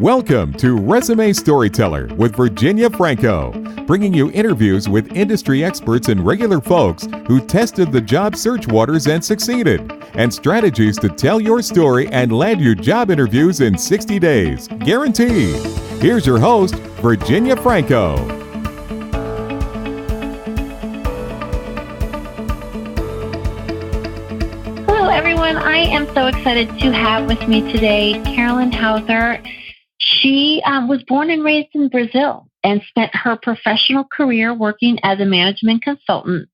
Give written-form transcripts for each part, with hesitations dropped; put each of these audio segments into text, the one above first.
Welcome to Resume Storyteller with Virginia Franco, bringing you interviews with industry experts and regular folks who tested the job search waters and succeeded, and strategies to tell your story and land your job interviews in 60 days, guaranteed. Here's your host, Virginia Franco. Hello, everyone. I am so excited to have with me today Carolyn Hauser. She was born and raised in Brazil and spent her professional career working as a management consultant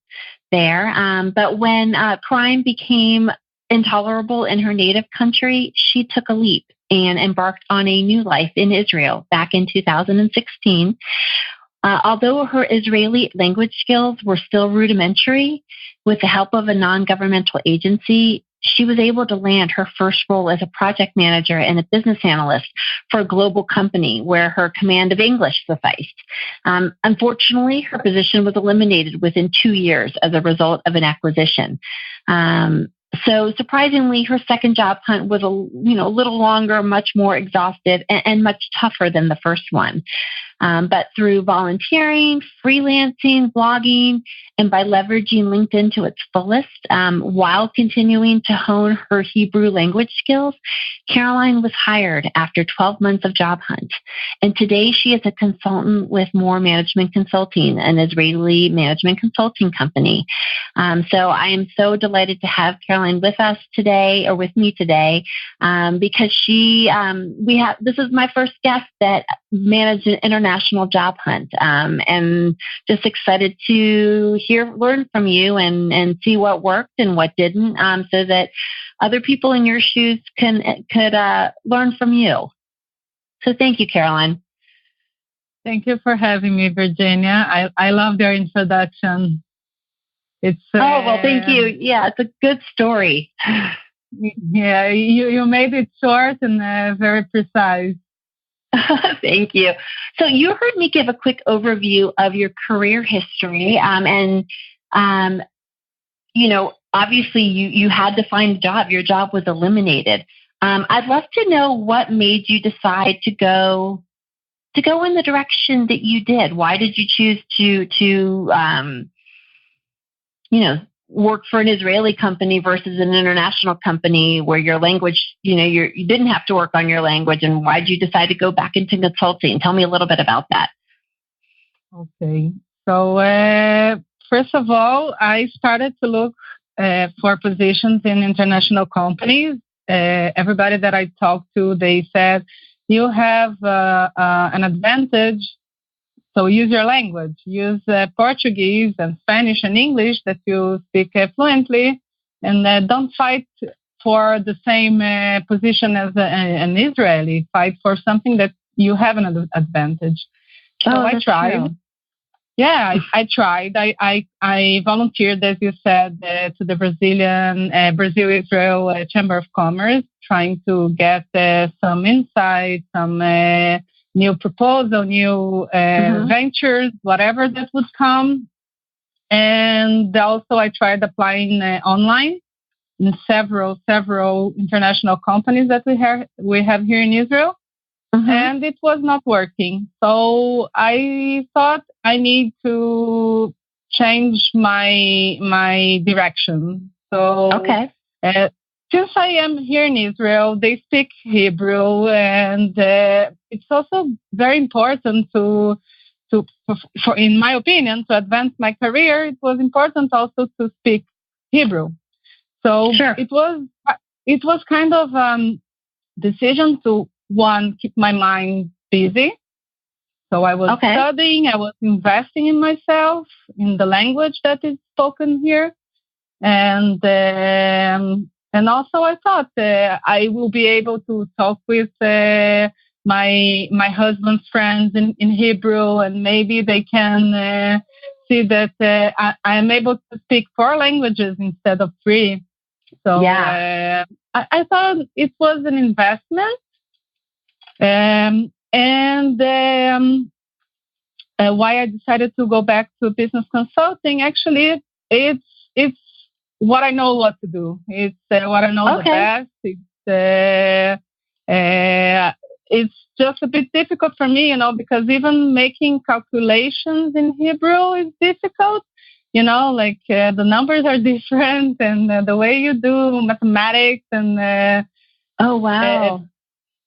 there. But when crime became intolerable in her native country, she took a leap and embarked on a new life in Israel back in 2016. Although her Israeli language skills were still rudimentary, with the help of a non-governmental agency, she was able to land her first role as a project manager and a business analyst for a global company where her command of English sufficed. Unfortunately, her position was eliminated within 2 years as a result of an acquisition. So surprisingly, her second job hunt was a little longer, much more exhaustive, and much tougher than the first one. But through volunteering, freelancing, blogging, and by leveraging LinkedIn to its fullest, while continuing to hone her Hebrew language skills, Caroline was hired after 12 months of job hunt. And today she is a consultant with More Management Consulting, an Israeli management consulting company. So I am so delighted to have Caroline with us today, or with me today, because this is my first guest that managed an international job hunt, and just excited to learn from you and see what worked and what didn't, so that other people in your shoes could learn from you. So thank you, Caroline. Thank you for having me, Virginia. I love your introduction. It's well, thank you. Yeah, it's a good story. Yeah, you made it short and very precise. Thank you. So you heard me give a quick overview of your career history, and obviously you had to find a job. Your job was eliminated. I'd love to know what made you decide to go in the direction that you did. Why did you choose to work for an Israeli company versus an international company where your language, you didn't have to work on your language, and why did you decide to go back into consulting? Tell me a little bit about that. Okay. So first of all, I started to look for positions in international companies. Everybody that I talked to, they said, you have an advantage. So use your language, use Portuguese and Spanish and English that you speak fluently, and don't fight for the same position as an Israeli. Fight for something that you have an advantage. So I tried. True. Yeah, I tried. I volunteered, as you said, to the Brazil-Israel Chamber of Commerce, trying to get some insight, some new proposal, new ventures, whatever that would come. And also I tried applying online in several international companies that we have here in Israel. And it was not working. So I thought I need to change my direction. So since I am here in Israel, they speak Hebrew, and it's also very important for, in my opinion, to advance my career. It was important also to speak Hebrew. So it was kind of decision to keep my mind busy. So I was studying, I was investing in myself, in the language that is spoken here, and also I thought I will be able to talk with my husband's friends in Hebrew, and maybe they can see that I am able to speak 4 languages instead of 3. So I thought it was an investment. Why I decided to go back to business consulting, actually, it's what I know what to do. It's what I know the best. It's it's just a bit difficult for me, because even making calculations in Hebrew is difficult. Like the numbers are different, and the way you do mathematics, and oh wow,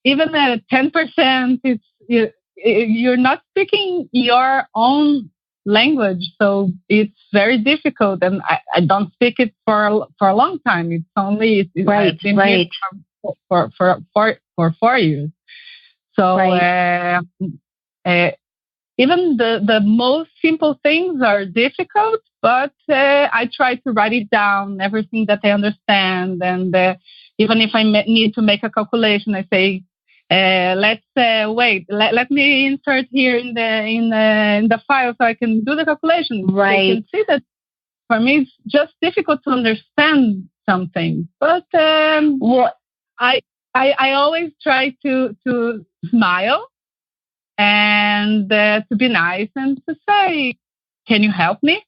even 10%, you're not speaking your own language, so it's very difficult. And I don't speak it for a long time. It's only right. Here for 4 years. So even the most simple things are difficult, but I try to write it down, everything that I understand. And even if I need to make a calculation, I say, let's wait. Let me insert here in the file so I can do the calculation. Right. You can see that for me it's just difficult to understand something. But I always try to smile and to be nice and to say, "Can you help me?"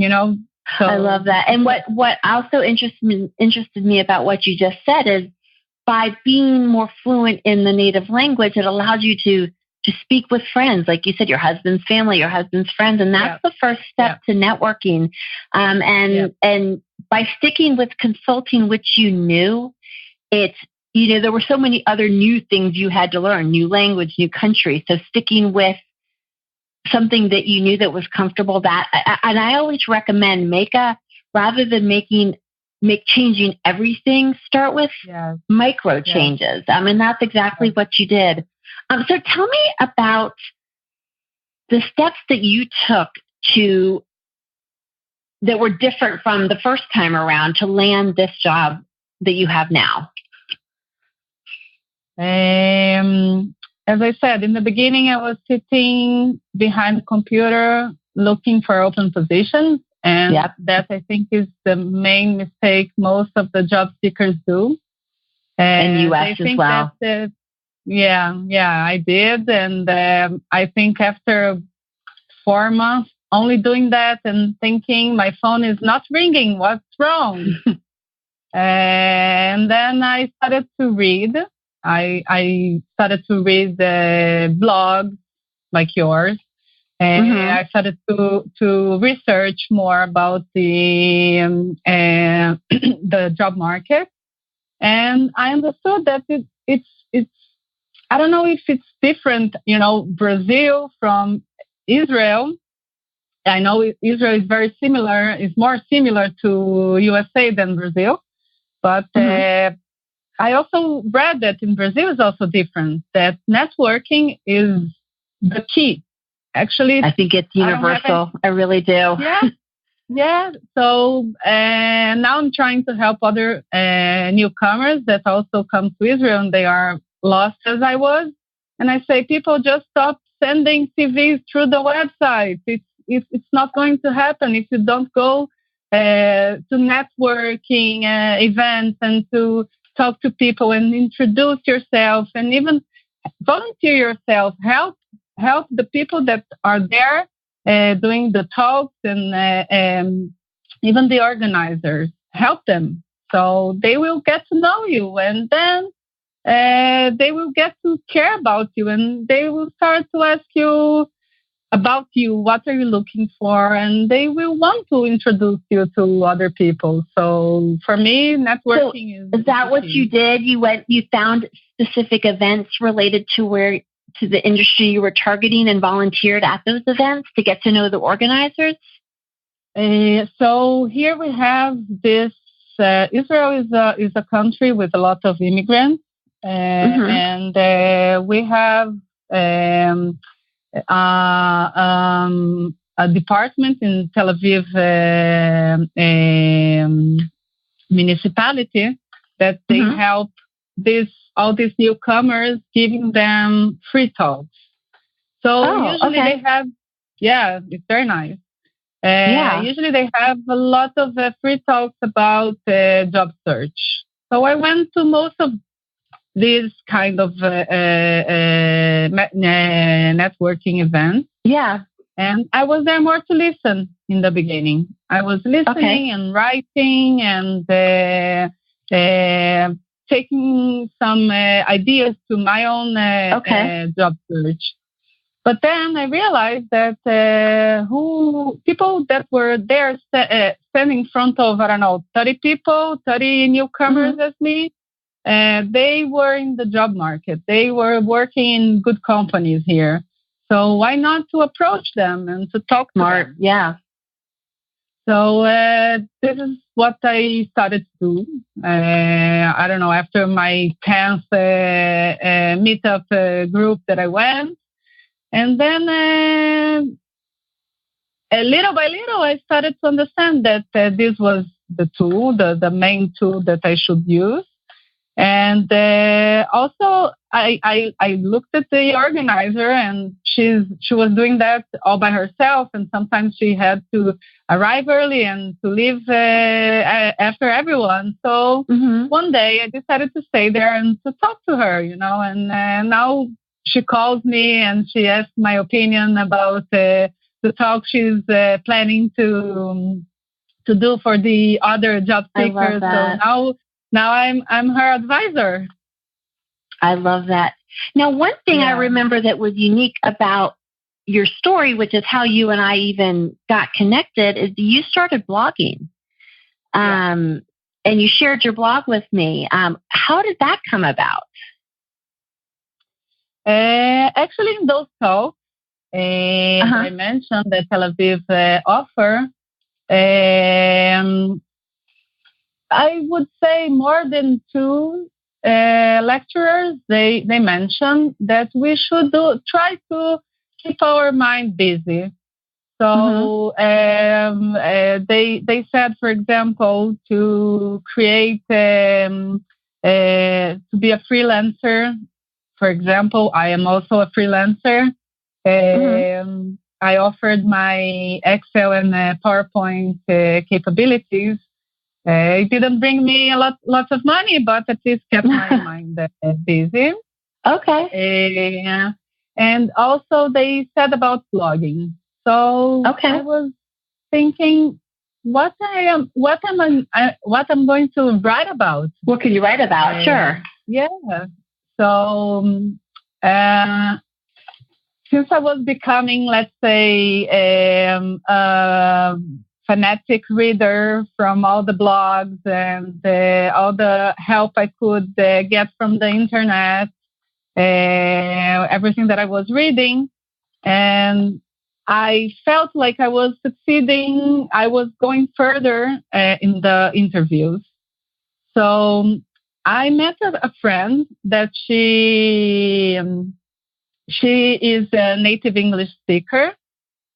So I love that. And what also interested me about what you just said is, by being more fluent in the native language, it allows you to speak with friends, like you said, your husband's family, your husband's friends, and that's the first step to networking. And by sticking with consulting, which you knew, there were so many other new things you had to learn, new language, new country. So sticking with something that you knew that was comfortable, and I always recommend rather than changing everything, start with micro changes. I mean, that's exactly what you did. So tell me about the steps that you took that were different from the first time around to land this job that you have now. As I said, in the beginning, I was sitting behind the computer looking for open positions. And that, I think, is the main mistake most of the job seekers do. In U.S. as well. I did. And I think after 4 months only doing that and thinking my phone is not ringing, what's wrong? And then I started to read. I started to read the blogs like yours. And I started to research more about the job market, and I understood that it's I don't know if it's different, Brazil from Israel. I know Israel is very similar, is more similar to USA than Brazil, but I also read that in Brazil is also different. That networking is the key. Actually, I think it's universal. I really do. Yeah. So now I'm trying to help other newcomers that also come to Israel, and they are lost as I was. And I say, people, just stop sending CVs through the website. It's not going to happen if you don't go to networking events and to talk to people and introduce yourself and even volunteer yourself. Help the people that are there doing the talks and even the organizers. Help them so they will get to know you, and then they will get to care about you, and they will start to ask you about you, what are you looking for, and they will want to introduce you to other people. So for me, networking is that what you did? You found specific events related to the industry you were targeting and volunteered at those events to get to know the organizers? So here we have this. Israel is a country with a lot of immigrants, and we have a department in Tel Aviv municipality that they help all these newcomers, giving them free talks. So usually they have, it's very nice. Usually they have a lot of free talks about job search. So I went to most of these kind of networking events. Yeah. And I was there more to listen in the beginning. I was listening and writing and taking some ideas to my own job search. But then I realized that people that were there standing in front of, 30 people, 30 newcomers as me, they were in the job market. They were working in good companies here. So why not to approach them and to talk to them? Yeah. So this is what I started to do. I don't know, after my 10th meetup group that I went. And then little by little, I started to understand that this was the tool, the main tool that I should use. And also, I looked at the organizer, and she was doing that all by herself. And sometimes she had to arrive early and to leave after everyone. So one day I decided to stay there and to talk to her, and now she calls me and she asks my opinion about the talk she's planning to do for the other job seekers. So now I'm her advisor. I love that. Now, one thing I remember that was unique about your story, which is how you and I even got connected, is you started blogging. And you shared your blog with me. How did that come about? Actually, in those talks, I mentioned the Tel Aviv offer. I would say more than 2 lecturers, they mentioned that we should try to keep our mind busy. So they said, for example, to create to be a freelancer. For example, I am also a freelancer. I offered my Excel and PowerPoint capabilities. It didn't bring me lots of money, but at least kept my mind busy. Okay. And also they said about blogging. So I was thinking, what I'm going to write about. What can you write about? Sure. Yeah. So since I was becoming, let's say, a fanatic reader from all the blogs and all the help I could get from the internet, everything that I was reading, and I felt like I was succeeding. I was going further in the interviews. So I met a friend that she is a native English speaker.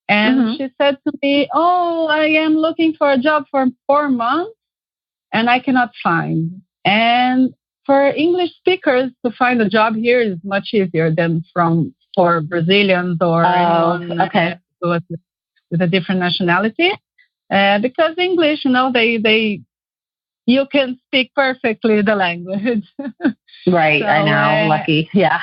And she said to me, I am looking for a job for 4 months and I cannot find. And for English speakers to find a job here is much easier than for Brazilians or anyone with a different nationality. Because English, you can speak perfectly the language. Right, so, I know, lucky, yeah.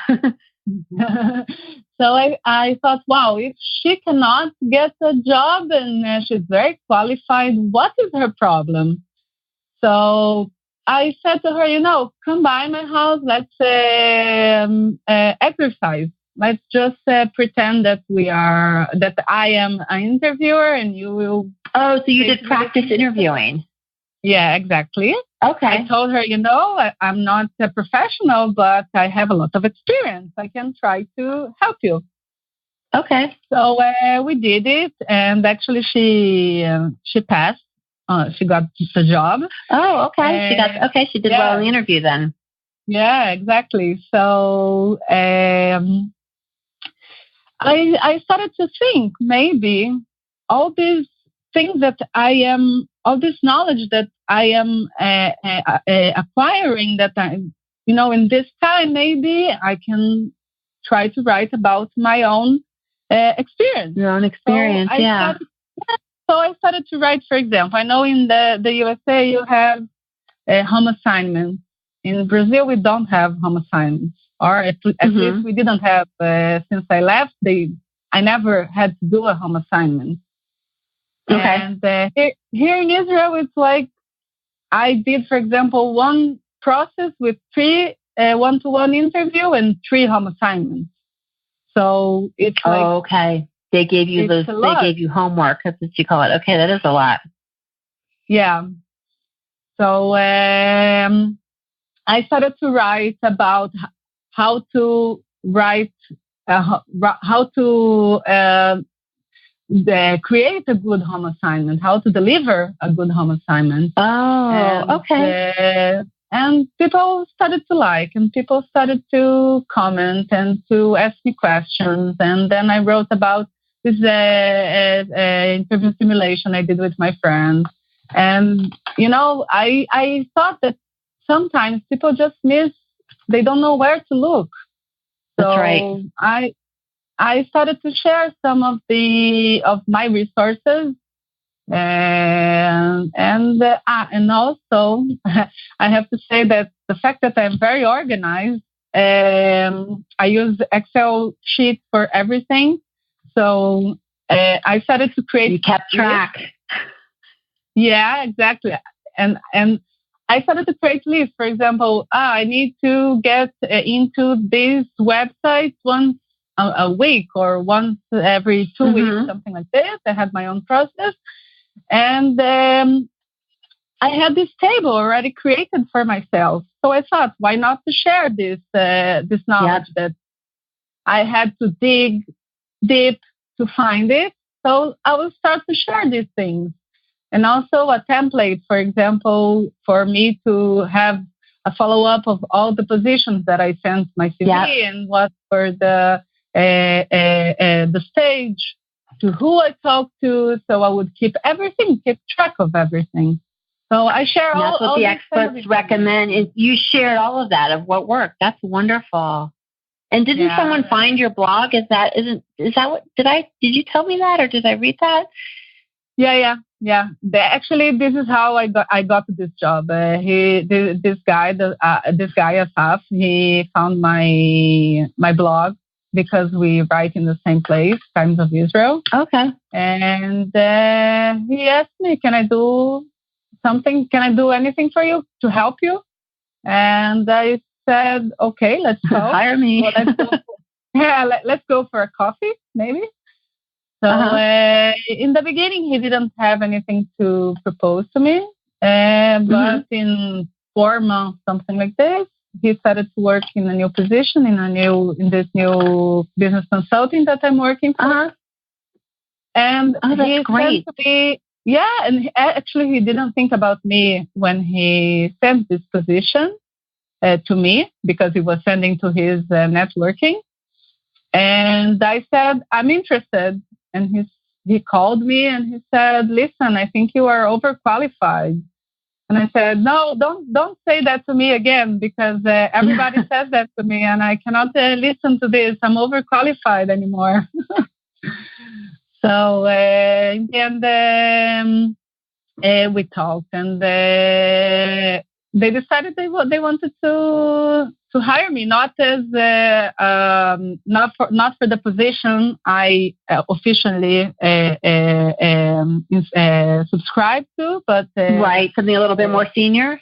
So I thought, wow, if she cannot get a job and she's very qualified, what is her problem? So I said to her, come by my house, let's exercise. Let's just pretend that I am an interviewer and you will... Oh, so you did practice interviewing. Yeah, exactly. Okay. I told her, I'm not a professional, but I have a lot of experience. I can try to help you. Okay. So we did it, and actually she passed. She got the job. Oh, okay. She did well in the interview then. Yeah, exactly. So I started to think maybe all these things that all this knowledge that I am acquiring, that in this time, maybe I can try to write about my own experience. Your own experience, So I started to write, for example, I know in the USA you have home assignments. In Brazil, we don't have home assignments, or at least we didn't have since I left. I never had to do a home assignment. Okay. And here in Israel, it's like I did, for example, one process with 3 one-to-one interview and 3 home assignments. So it's like, okay. They gave you those. They gave you homework. That's what you call it. Okay, that is a lot. Yeah. So I started to write about how to write, how to create a good home assignment, how to deliver a good home assignment. Okay. And people started to like, and people started to comment and to ask me questions. And then I wrote about this interview simulation I did with my friends. And, I thought that sometimes people just they don't know where to look. So that's right. I started to share some of my resources. And also, I have to say that the fact that I'm very organized, I use Excel sheets for everything. So I started to create. You kept track. Yeah, exactly. And I started to create lists. For example, I need to get into this website once a week or once every 2 weeks, something like this. I had my own process. And I had this table already created for myself. So I thought, why not to share this knowledge that I had to dig deep to find it. So I will start to share these things. And also a template, for example, for me to have a follow-up of all the positions that I sent my CV and what were the stage, to who I talked to. So I would keep track of everything. So I share all. That's what the experts recommend. Is you shared all of that of what worked. That's wonderful. And didn't someone find your blog? Is that what did you tell me that, or did I read that? Yeah. Actually, this is how I got to this job. This guy Asaf, he found my blog because we write in the same place, Times of Israel. Okay. And he asked me, "Can I do something? Can I do anything for you to help you?" And I said, "Okay, let's go. Hire me." Well, let's go for a coffee, maybe. So in the beginning, he didn't have anything to propose to me. But in 4 months, something like this, he started to work in a new position, in this new business consulting that I'm working for. And that's great. And actually, he didn't think about me when he sent this position to me, because he was sending to his networking. And I said, I'm interested. And he called me and he said, "Listen, I think you are overqualified." And I said, "No, don't say that to me again, because everybody says that to me, and I cannot listen to this. I'm overqualified anymore." So in the end, we talked, and they decided they wanted to hire me, not as not for the position I officially subscribed to, but something a little bit more senior.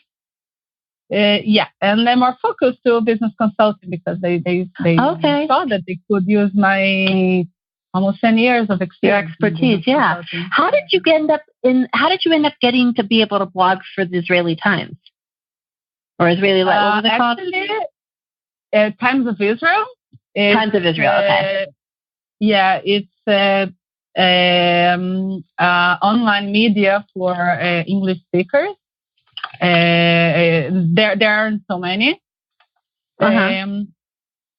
And they're more focused to business consulting, because they saw that they could use my almost 10 years of experience. Your expertise, yeah. How did you end up getting to be able to blog for the Israeli Times? Or Israeli, what was it called? Times of Israel. Times of Israel, okay. Yeah, it's online media for English speakers. There aren't so many.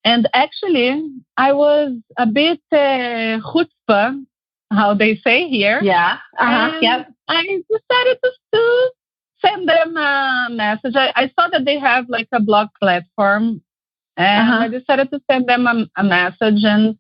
And actually, I was a bit chutzpah, how they say here. Yeah. Yep. I decided to send them a message. I saw that they have like a blog platform, and I decided to send them a message. And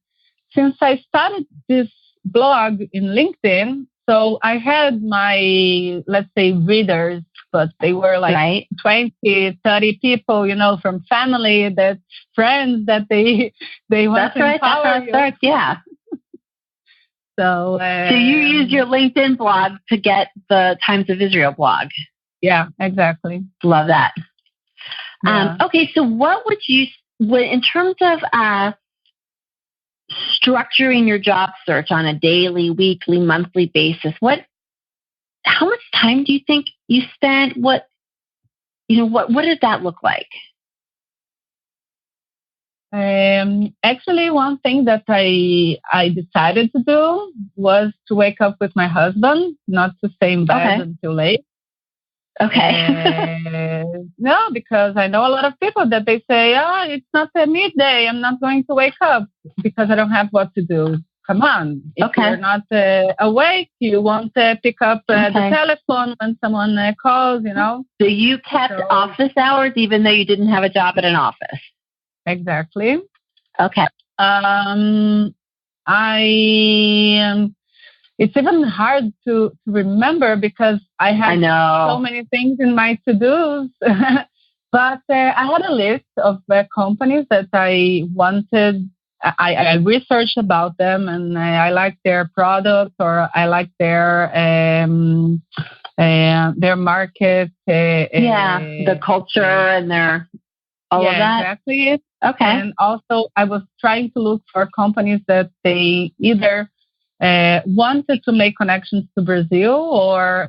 since I started this blog in LinkedIn, so I had my, let's say, readers, but they were like 20, 30 people, from family, that friends that they want to empower you. Starts, yeah. So you use your LinkedIn blog to get the Times of Israel blog. Yeah, exactly. Love that. Okay, so what would you, in terms of structuring your job search on a daily, weekly, monthly basis, how much time do you think you spent? What did that look like? Actually, one thing that I decided to do was to wake up with my husband, not to stay in bed until late. Okay. No, because I know a lot of people that they say, it's not a midday, I'm not going to wake up because I don't have what to do. Come on. If you're not awake, you won't pick up the telephone when someone calls, So you kept office hours even though you didn't have a job at an office? Exactly. Okay. It's even hard to remember because I had so many things in my to-dos. But I had a list of companies that I wanted. I researched about them, and I liked their products, or I liked their market. The culture and their all of that. Exactly. Okay. And also, I was trying to look for companies that they either wanted to make connections to Brazil or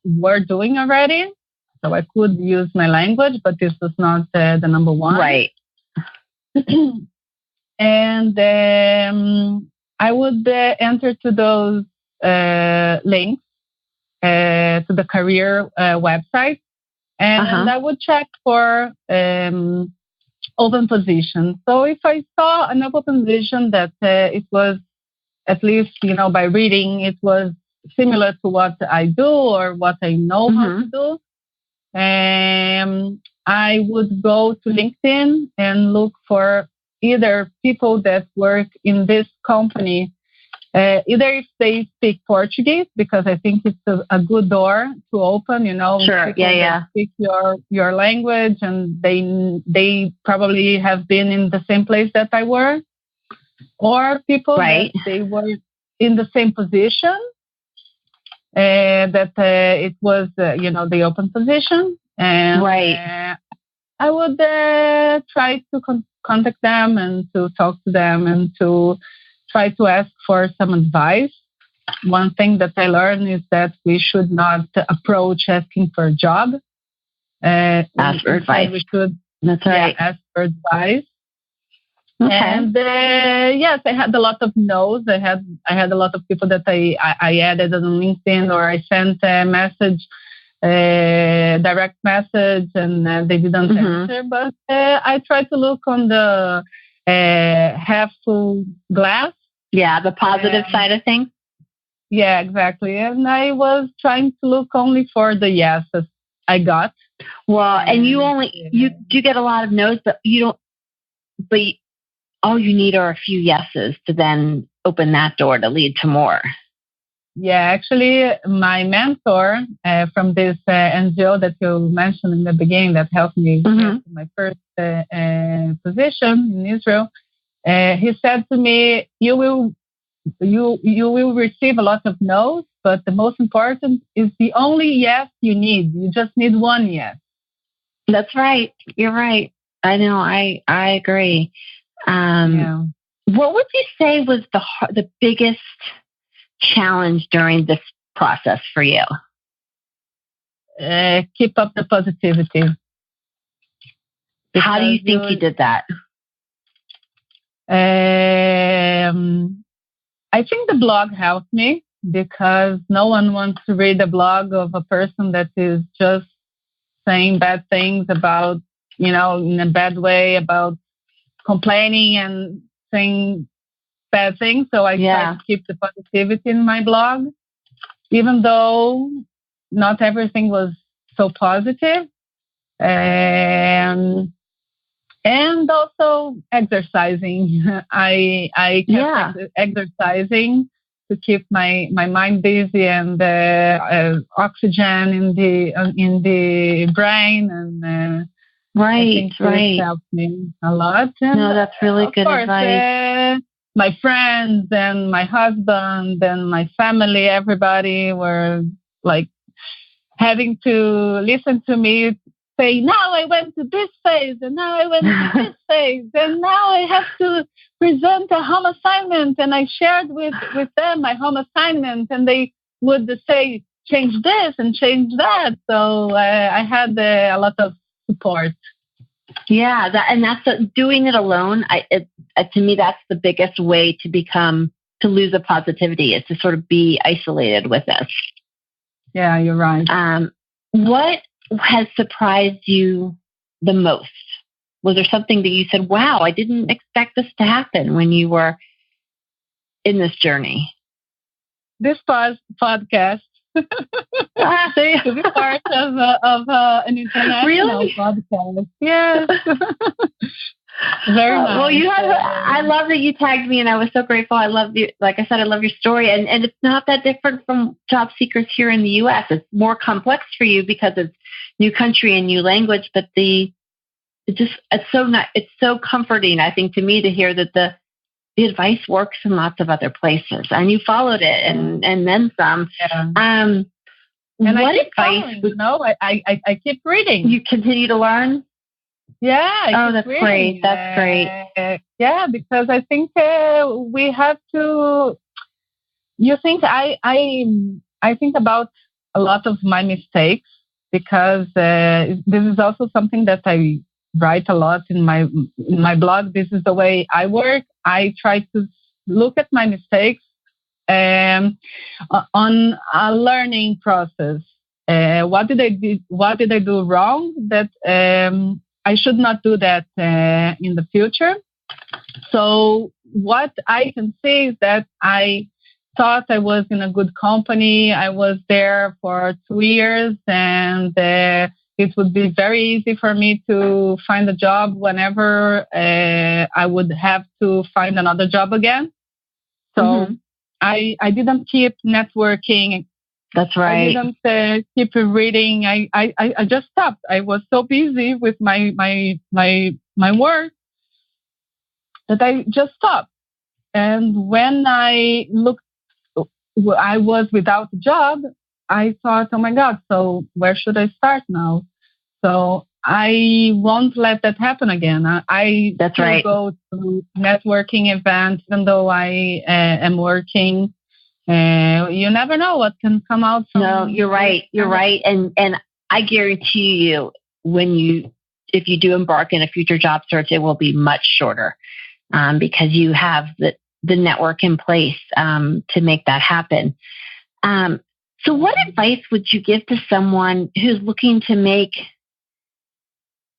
were doing already. So I could use my language, but this was not the number one. Right. And I would enter to those links to the career website, and I would check for open positions. So if I saw an open position that it was, at least, by reading, it was similar to what I do or what I know how to do, I would go to LinkedIn and look for either people that work in this company, either if they speak Portuguese, because I think it's a good door to open, Sure. That speak your language, and they probably have been in the same place that I work, or people that they were in the same position, that it was, the open position. And I would try to contact them and to talk to them and to try to ask for some advice. One thing that I learned is that we should not approach asking for a job. Ask for advice. We should ask for advice. Okay. And yes, I had a lot of no's. I had a lot of people that I added on LinkedIn, or I sent a message, direct message, and they didn't answer. But I tried to look on the half full glass. Yeah, the positive side of things. Yeah, exactly. And I was trying to look only for the yeses I got. Well, and you do get a lot of no's, but you don't. But all you need are a few yeses to then open that door to lead to more. Yeah, actually, my mentor from this NGO that you mentioned in the beginning that helped me get to my first position in Israel, he said to me, you will receive a lot of no's, but the most important is the only yes you need. You just need one yes. That's right. You're right. I know. I agree. What would you say was the biggest challenge during this process for you? Keep up the positivity. How do you think you did that? I think the blog helped me, because no one wants to read a blog of a person that is just saying bad things about, in a bad way, about complaining and saying bad things. So I try to keep the positivity in my blog, even though not everything was so positive. And also exercising. I kept exercising to keep my mind busy, and oxygen in the brain, and I think this helped me a lot. And, no, that's really good advice. My friends and my husband and my family, everybody were like having to listen to me say, now I went to this phase, and now I went to this phase, and now I have to present a home assignment. And I shared with them my home assignment, and they would say, change this and change that. So I had a lot of support. Yeah, that's doing it alone. To me, that's the biggest way to lose a positivity, is to sort of be isolated with this. Yeah, you're right. What has surprised you the most? Was there something that you said, wow, I didn't expect this to happen when you were in this journey? This podcast. To be part of an international podcast. Yes. Very nice. Well, I love that you tagged me, and I was so grateful. I love you. Like I said, I love your story, and it's not that different from job seekers here in the U.S. It's more complex for you because it's new country and new language, but it's so comforting, I think, to me, to hear that the advice works in lots of other places, and you followed it, and then some. Yeah. And what advice? I keep reading. You continue to learn. Yeah. That's reading. Great. That's great. Yeah, because I think we have to. You think I think about a lot of my mistakes, because this is also something that I write a lot in my blog. This is the way I work. I try to look at my mistakes on a learning process. What did I do wrong that I should not do that in the future? So what I can say is that I thought I was in a good company. I was there for 2 years, and it would be very easy for me to find a job whenever I would have to find another job again. So I didn't keep networking. That's right. I didn't keep reading. I just stopped. I was so busy with my work that I just stopped. And when I was without a job, I thought, oh my God, so where should I start now? So I won't let that happen again. That's right. Go to networking events, even though I am working. You never know what can come out from. No, you're right. You're right. And I guarantee you, if you do embark in a future job search, it will be much shorter, because you have the network in place to make that happen. So what advice would you give to someone who's looking to make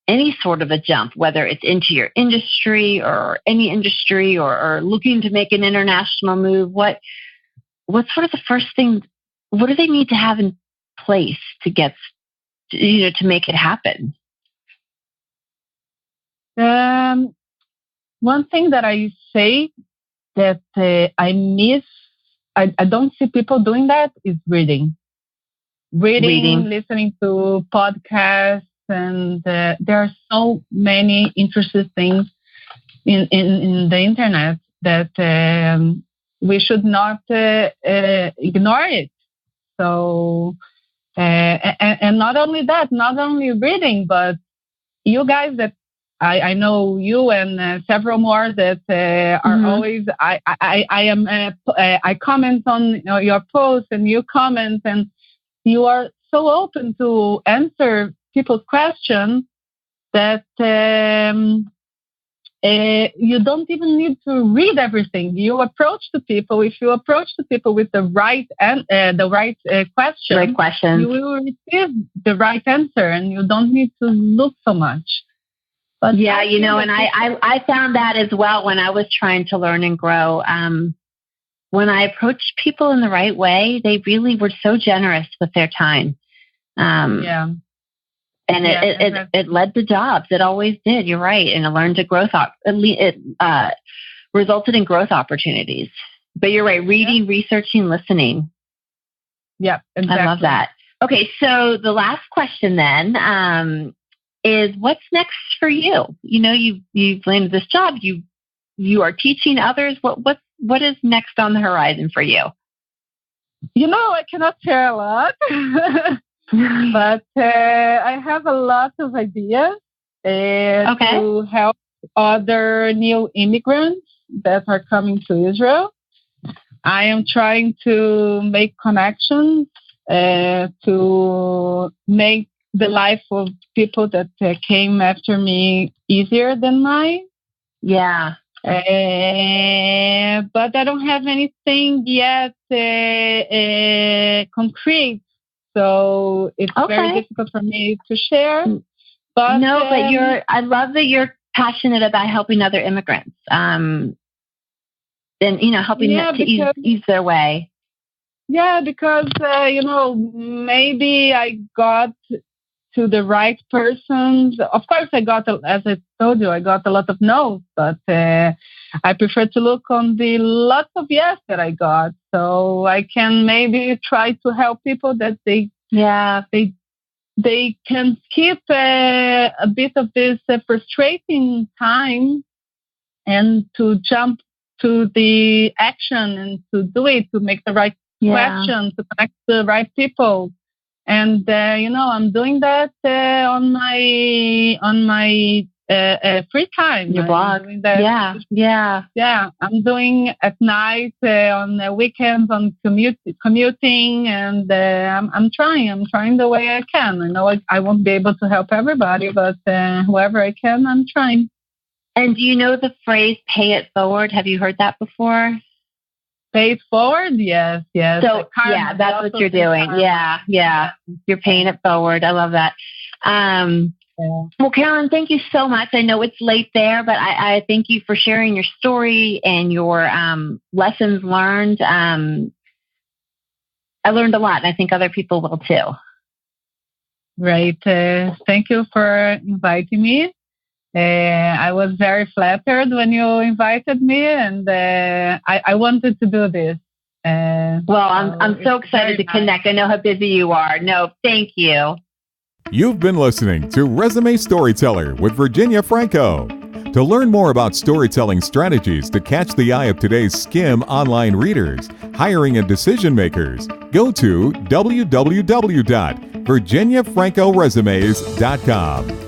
any sort of a jump, whether it's into your industry or any industry, or looking to make an international move? What's sort of the first thing? What do they need to have in place to get, to make it happen? One thing that I say that I miss, I don't see people doing that, is reading, listening to podcasts, and there are so many interesting things in the internet that we should not ignore it. So, and not only that, not only reading, but you guys that I know you and several more that are always, I comment on your posts, and you comment, and you are so open to answer people's questions that you don't even need to read everything. You approach the people. If you approach the people with the right question, you will receive the right answer, and you don't need to look so much. But yeah, and I found that as well when I was trying to learn and grow. When I approached people in the right way, they really were so generous with their time. And it led to jobs. It always did. You're right. And it learned to growth. It resulted in growth opportunities. But you're right. Reading, researching, listening. Yeah, exactly. I love that. Okay, so the last question then is, what's next for you? You've landed this job. You are teaching others. What is next on the horizon for you? I cannot share a lot. But I have a lot of ideas to help other new immigrants that are coming to Israel. I am trying to make connections to make the life of people that came after me easier than mine. Yeah. But I don't have anything yet concrete, so it's very difficult for me to share. But I love that you're passionate about helping other immigrants, and helping them to ease their way. Yeah, because maybe I got to the right persons. Of course, as I told you, I got a lot of no's, but I prefer to look on the lots of yes that I got, so I can maybe try to help people that they can skip a bit of this frustrating time and to jump to the action and to do it, to make the right question, to connect to the right people. And I'm doing that on my free time. Your blog. Yeah. I'm doing at night, on the weekends, on commuting, and I'm trying the way I can. I know I won't be able to help everybody, but whoever I can, I'm trying. And do you know the phrase "pay it forward"? Have you heard that before? Pay it forward? Yes. So that's what you're doing. Yeah. You're paying it forward. I love that. Well, Carolyn, thank you so much. I know it's late there, but I thank you for sharing your story and your lessons learned. I learned a lot, and I think other people will too. Right. Thank you for inviting me. I was very flattered when you invited me, and I wanted to do this. I'm so excited to connect. I know how busy you are. No, thank you. You've been listening to Resume Storyteller with Virginia Franco. To learn more about storytelling strategies to catch the eye of today's skim online readers, hiring and decision makers, go to www.virginiafrancoresumes.com.